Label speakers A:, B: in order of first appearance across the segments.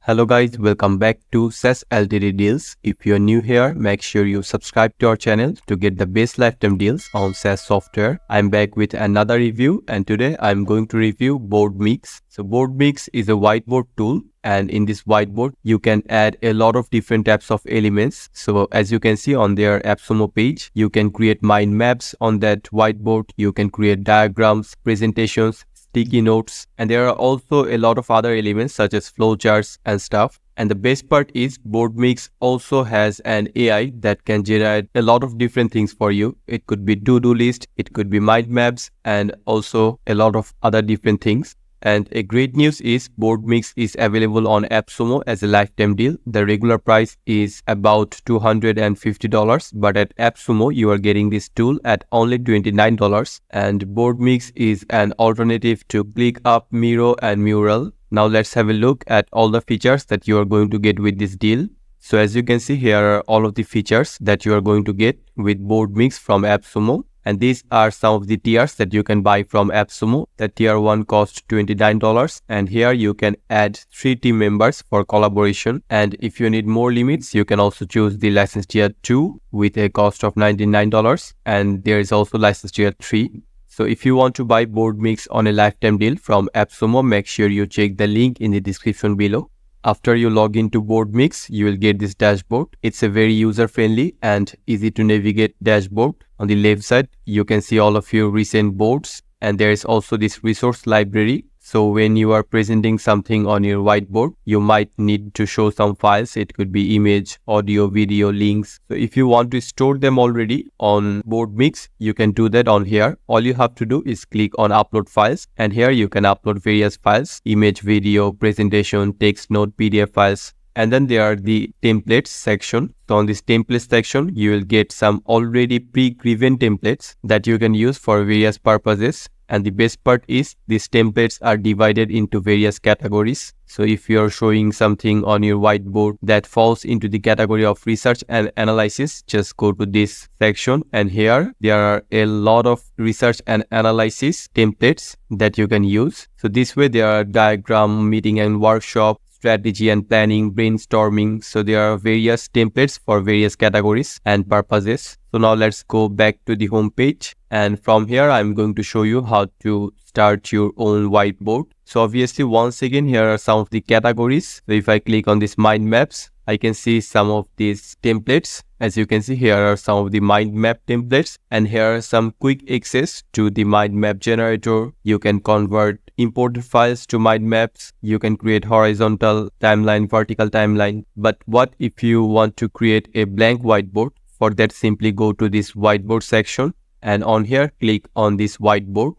A: Hello guys, welcome back to SaaS Ltd Deals. If you're new here, make sure you subscribe to our channel to get the best lifetime deals on SaaS software. I'm back with another review and today I'm going to review Boardmix. So Boardmix is a whiteboard tool, and in this whiteboard you can add a lot of different types of elements. So as you can see on their Appsumo page, you can create mind maps on that whiteboard, you can create diagrams, presentations, sticky notes, and there are also a lot of other elements such as flowcharts and stuff. And the best part is Boardmix also has an AI that can generate a lot of different things for you. It could be to-do list, it could be mind maps, and also a lot of other different things. And a great news is Boardmix is available on Appsumo as a lifetime deal. The regular price is about $250, but at Appsumo you are getting this tool at only $29. And Boardmix is an alternative to ClickUp, Miro, and Mural. Now let's have a look at all the features that you are going to get with this deal. So as you can see, here are all of the features that you are going to get with Boardmix from Appsumo. And these are some of the tiers that you can buy from Appsumo. The tier 1 costs $29, and here you can add 3 team members for collaboration. And if you need more limits, you can also choose the license tier 2 with a cost of $99, and there is also license tier 3. So if you want to buy Boardmix on a lifetime deal from Appsumo, make sure you check the link in the description below. After you log into Boardmix, you will get this dashboard. It's a very user-friendly and easy to navigate dashboard. On the left side, you can see all of your recent boards, and there is also this resource library. So when you are presenting something on your whiteboard, you might need to show some files. It could be image, audio, video, links. So if you want to store them already on Boardmix, you can do that on here. All you have to do is click on upload files, and here you can upload various files: image, video, presentation, text note, PDF files. And then there are the templates section. So on this templates section, you will get some already pre-given templates that you can use for various purposes. And the best part is these templates are divided into various categories. So if you are showing something on your whiteboard that falls into the category of research and analysis, just go to this section, and here there are a lot of research and analysis templates that you can use. So this way there are diagram, meeting and workshop, strategy and planning, brainstorming. So there are various templates for various categories and purposes. So now let's go back to the home page, and from here I'm going to show you how to start your own whiteboard. So obviously, once again, here are some of the categories. So if I click on this mind maps, I can see some of these templates. As you can see, here are some of the mind map templates, and here are some quick access to the mind map generator. You can convert imported files to mind maps. You can create horizontal timeline, vertical timeline. But what if you want to create a blank whiteboard? For that, simply go to this whiteboard section, and on here click on this whiteboard.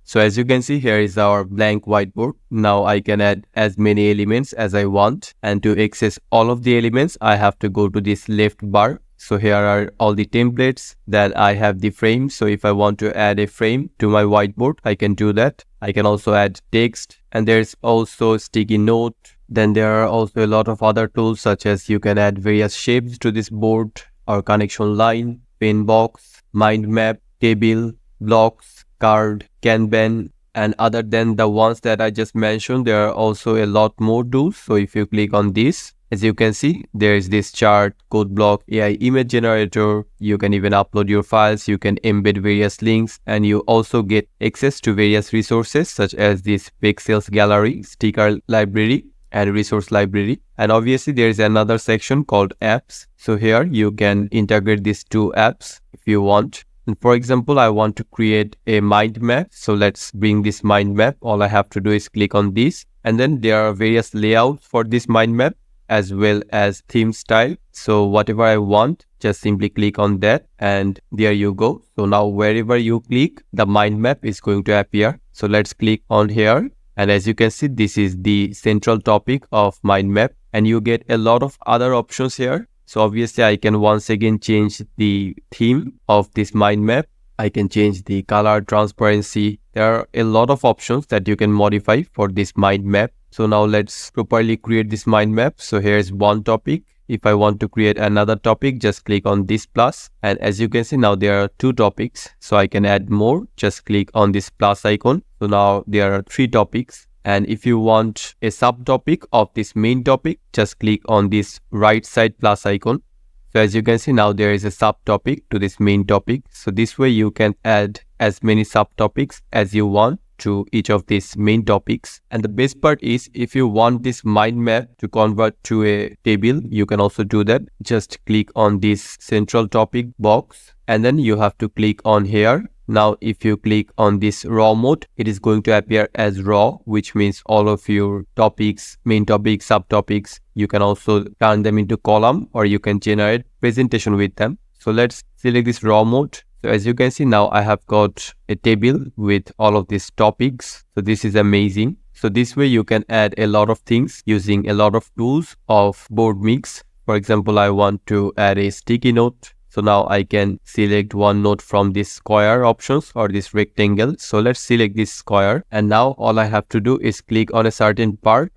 A: So as you can see, here is our blank whiteboard. Now I can add as many elements as I want, and to access all of the elements I have to go to this left bar. So here are all the templates. Then I have the frame. So if I want to add a frame to my whiteboard, I can do that. I can also add text, and there's also sticky note. Then there are also a lot of other tools, such as you can add various shapes to this board, or connection line, pin box, mind map, table, blocks, card, Kanban. And other than the ones that I just mentioned, there are also a lot more tools. So if you click on this, as you can see, there is this chart, code block, AI image generator. You can even upload your files. You can embed various links, and you also get access to various resources such as this pixels gallery, sticker library, and resource library. And obviously there is another section called apps. So here you can integrate these 2 apps if you want. And for example, I want to create a mind map. So let's bring this mind map. All I have to do is click on this, and then there are various layouts for this mind map as well as theme style. So whatever I want, just simply click on that, and there you go. So now wherever you click, the mind map is going to appear. So let's click on here. And as you can see, this is the central topic of mind map, and you get a lot of other options here. So obviously I can once again change the theme of this mind map. I can change the color, transparency. There are a lot of options that you can modify for this mind map. So now let's properly create this mind map. So here's one topic. If I want to create another topic, just click on this plus. And as you can see, now there are 2 topics. So I can add more. Just click on this plus icon. So now there are 3 topics. And if you want a subtopic of this main topic, just click on this right side plus icon. So as you can see, now there is a subtopic to this main topic. So this way you can add as many subtopics as you want to each of these main topics. And the best part is, if you want this mind map to convert to a table, you can also do that. Just click on this central topic box and then you have to click on here. Now if you click on this raw mode, it is going to appear as raw, which means all of your topics, main topics, subtopics, you can also turn them into column or you can generate presentation with them. So let's select this raw mode. So as you can see, now I have got a table with all of these topics. So this is amazing. So this way you can add a lot of things using a lot of tools of Boardmix. For example, I want to add a sticky note. So now I can select one note from this square options or this rectangle. So let's select this square. And now all I have to do is click on a certain part.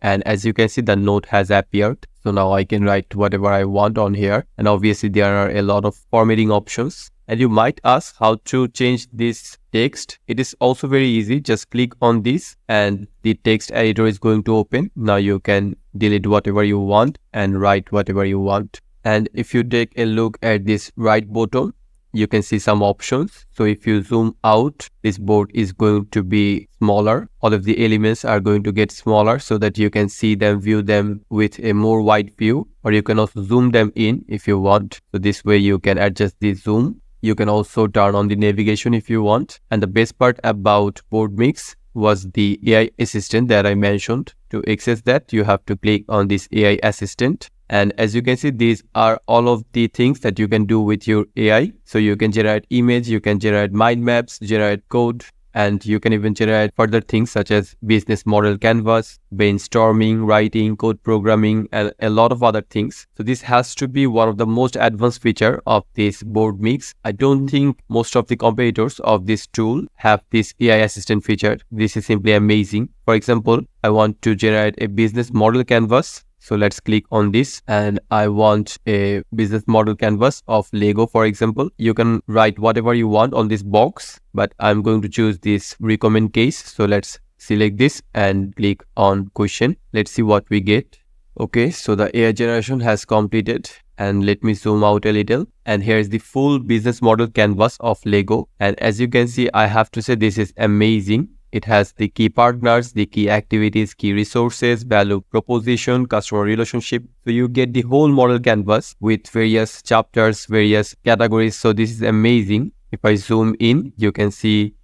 A: And as you can see, the note has appeared. So now I can write whatever I want on here. And obviously there are a lot of formatting options. And you might ask how to change this text. It is also very easy. Just click on this and the text editor is going to open. Now you can delete whatever you want and write whatever you want. And if you take a look at this right bottom, you can see some options. So if you zoom out, this board is going to be smaller. All of the elements are going to get smaller so that you can see them, view them with a more wide view, or you can also zoom them in if you want. So this way you can adjust the zoom. You can also turn on the navigation if you want. And the best part about Boardmix was the AI assistant that I mentioned. To access that, you have to click on this AI assistant. And as you can see, these are all of the things that you can do with your AI. So you can generate image, you can generate mind maps, generate code, and you can even generate further things such as business model canvas, brainstorming, writing, code programming, and a lot of other things. So this has to be one of the most advanced feature of this Boardmix. I don't think most of the competitors of this tool have this AI assistant feature. This is simply amazing. For example, I want to generate a business model canvas. So let's click on this and I want a business model canvas of Lego, for example. You can write whatever you want on this box, but I'm going to choose this recommend case. So let's select this and click on question. Let's see what we get. Okay, so the AI generation has completed and let me zoom out a little. And here's the full business model canvas of Lego. And as you can see, I have to say this is amazing. It has the key partners, the key activities, key resources, value proposition, customer relationship. So you get the whole model canvas with various chapters, various categories. So this is amazing. If I zoom in, you can see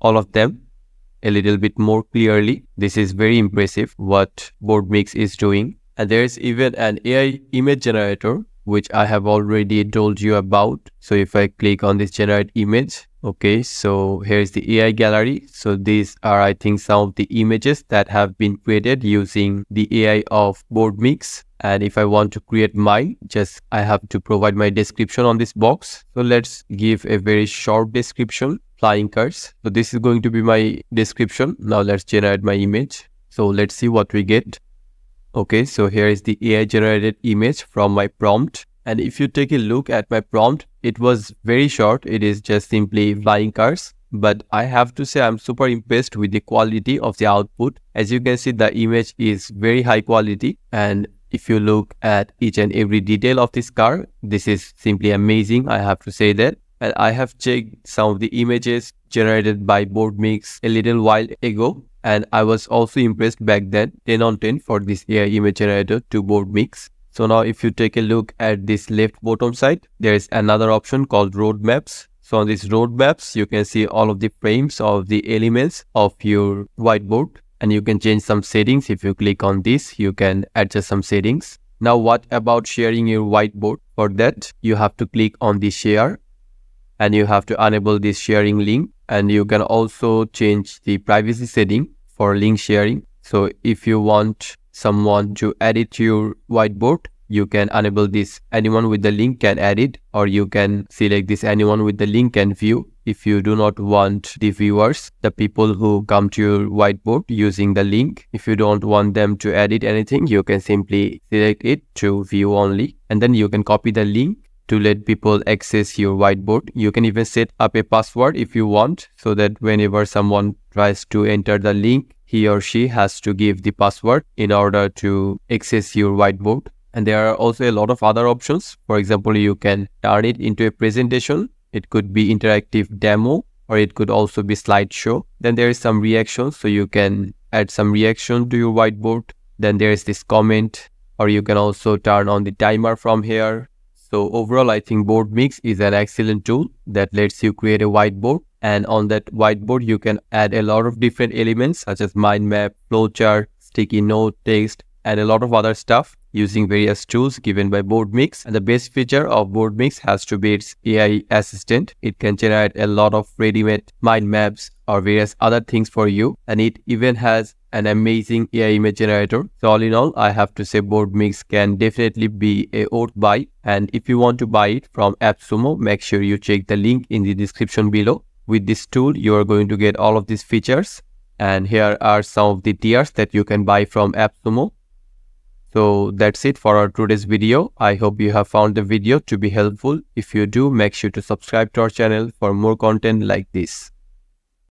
A: all of them a little bit more clearly. This is very impressive what Boardmix is doing. And there's even an AI image generator, which I have already told you about. So if I click on this generate image, okay, so here's the AI gallery. So these are, I think, some of the images that have been created using the AI of Boardmix. And if I want to create mine, just I have to provide my description on this box. So let's give a very short description, flying cars. So this is going to be my description. Now let's generate my image. So let's see what we get. Okay, so here is the AI generated image from my prompt. And if you take a look at my prompt, it was very short. It is just simply flying cars. But I have to say I'm super impressed with the quality of the output. As you can see, the image is very high quality. And if you look at each and every detail of this car, this is simply amazing. I have to say that. And I have checked some of the images generated by Boardmix a little while ago. And I was also impressed back then, 10 on 10 for this AI image generator to Boardmix. So now if you take a look at this left bottom side, there is another option called roadmaps. So on these roadmaps, you can see all of the frames of the elements of your whiteboard. And you can change some settings. If you click on this, you can adjust some settings. Now what about sharing your whiteboard? For that, you have to click on the share. And you have to enable this sharing link. And you can also change the privacy setting for link sharing. So if you want someone to edit your whiteboard, you can enable this. Anyone with the link can edit, or you can select this anyone with the link can view. If you do not want the viewers, the people who come to your whiteboard using the link, if you don't want them to edit anything, you can simply select it to view only. And then you can copy the link to let people access your whiteboard. You can even set up a password if you want, so that whenever someone tries to enter the link, he or she has to give the password in order to access your whiteboard. And there are also a lot of other options. For example, you can turn it into a presentation. It could be interactive demo, or it could also be slideshow. Then there is some reactions, so you can add some reaction to your whiteboard. Then there is this comment, or you can also turn on the timer from here. So overall, I think Boardmix is an excellent tool that lets you create a whiteboard. And on that whiteboard, you can add a lot of different elements such as mind map, flowchart, sticky note, text, and a lot of other stuff using various tools given by Boardmix. And the best feature of Boardmix has to be its AI assistant. It can generate a lot of ready-made mind maps or various other things for you. And it even has an amazing AI image generator. So all in all, I have to say Boardmix can definitely be a worth buy. And if you want to buy it from Appsumo, make sure you check the link in the description below. With this tool, you are going to get all of these features. And here are some of the tiers that you can buy from Appsumo. So that's it for our today's video. I hope you have found the video to be helpful. If you do, make sure to subscribe to our channel for more content like this.